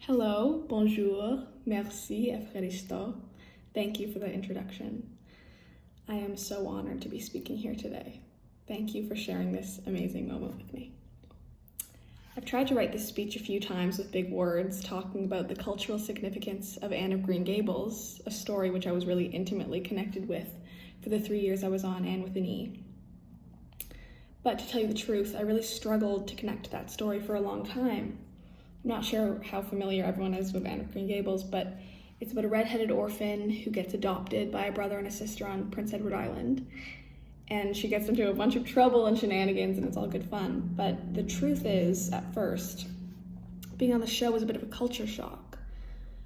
Hello, bonjour, merci, efkaristo. Thank you for the introduction. I am so honored to be speaking here today. Thank you for sharing this amazing moment with me. I've tried to write this speech a few times with big words, talking about the cultural significance of Anne of Green Gables, a story which I was really intimately connected with for the 3 years I was on Anne with an E. But to tell you the truth, I really struggled to connect to that story for a long time. I'm not sure how familiar everyone is with Anne of Green Gables, but it's about a redheaded orphan who gets adopted by a brother and a sister on Prince Edward Island. And she gets into a bunch of trouble and shenanigans, and it's all good fun. But the truth is, at first, being on the show was a bit of a culture shock.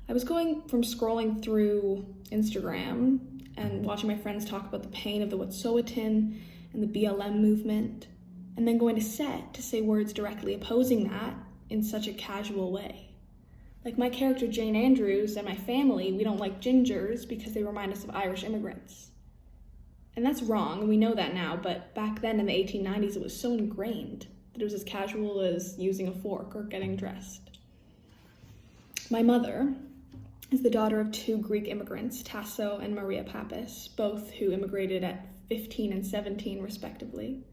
I was going from scrolling through Instagram and watching my friends talk about the pain of the Wet'suwet'en and the BLM movement, and then going to set to say words directly opposing that in such a casual way. Like my character Jane Andrews and my family, we don't like gingers because they remind us of Irish immigrants. And that's wrong, and we know that now, but back then in the 1890s, it was so ingrained that it was as casual as using a fork or getting dressed. My mother is the daughter of 2 Greek immigrants, Tasso and Lia Pappas, both who immigrated at 15 and 17 respectively.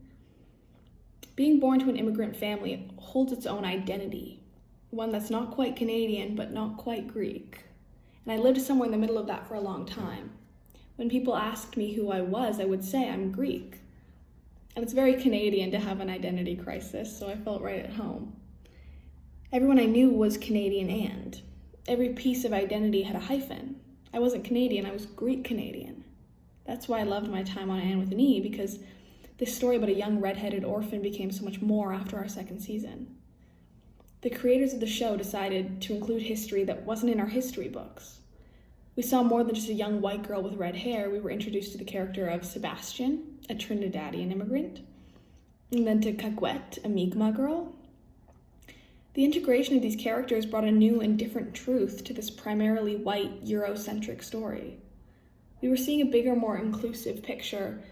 Being born to an immigrant family holds its own identity, one that's not quite Canadian, but not quite Greek. And I lived somewhere in the middle of that for a long time. When people asked me who I was, I would say I'm Greek. And it's very Canadian to have an identity crisis, so I felt right at home. Everyone I knew was Canadian, and every piece of identity had a hyphen. I wasn't Canadian, I was Greek Canadian. That's why I loved my time on Anne with an E, because this story about a young redheaded orphan became so much more after our 2nd season. The creators of the show decided to include history that wasn't in our history books. We saw more than just a young white girl with red hair. We were introduced to the character of Sebastian, a Trinidadian immigrant, and then to Caguette, a Mi'kmaq girl. The integration of these characters brought a new and different truth to this primarily white, Eurocentric story. We were seeing a bigger, more inclusive picture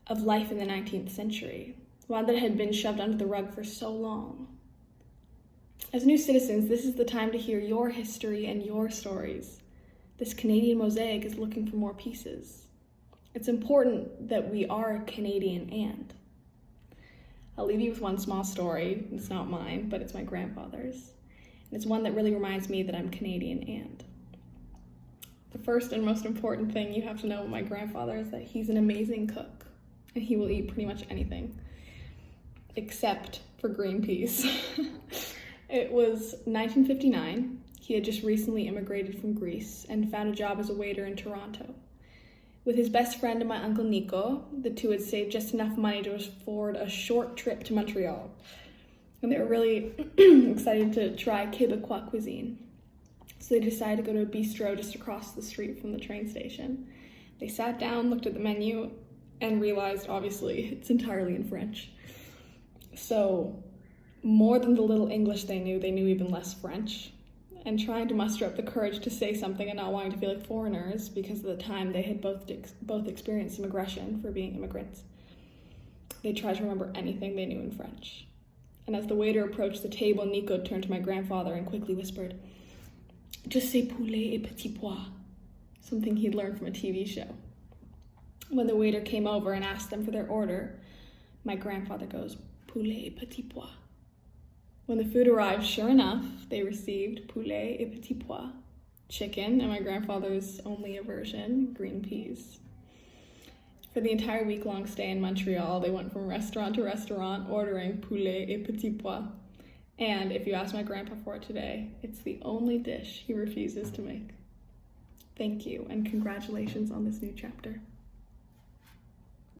of life in the 19th century, one that had been shoved under the rug for so long. As new citizens, this is the time to hear your history and your stories. This Canadian mosaic is looking for more pieces. It's important that we are Canadian and. I'll leave you with one small story. It's not mine, but it's my grandfather's. And it's one that really reminds me that I'm Canadian and. The first and most important thing you have to know about my grandfather is that he's an amazing cook. And he will eat pretty much anything, except for green peas. It was 1959. He had just recently immigrated from Greece and found a job as a waiter in Toronto. With his best friend and my uncle Nico, the two had saved just enough money to afford a short trip to Montreal. And they were really excited to try Quebecois cuisine. So they decided to go to a bistro just across the street from the train station. They sat down, looked at the menu, and realized, obviously, it's entirely in French. So, more than the little English they knew even less French. And trying to muster up the courage to say something and not wanting to feel like foreigners, because at the time they had both experienced some aggression for being immigrants. They tried to remember anything they knew in French. And as the waiter approached the table, Nico turned to my grandfather and quickly whispered, "Je sais poulet et petits pois," something he'd learned from a TV show. When the waiter came over and asked them for their order, my grandfather goes, "Poulet et petits pois." When the food arrived, sure enough, they received poulet et petits pois, chicken, and my grandfather's only aversion, green peas. For the entire week-long stay in Montreal, they went from restaurant to restaurant ordering poulet et petits pois. And if you ask my grandpa for it today, it's the only dish he refuses to make. Thank you, and congratulations on this new chapter.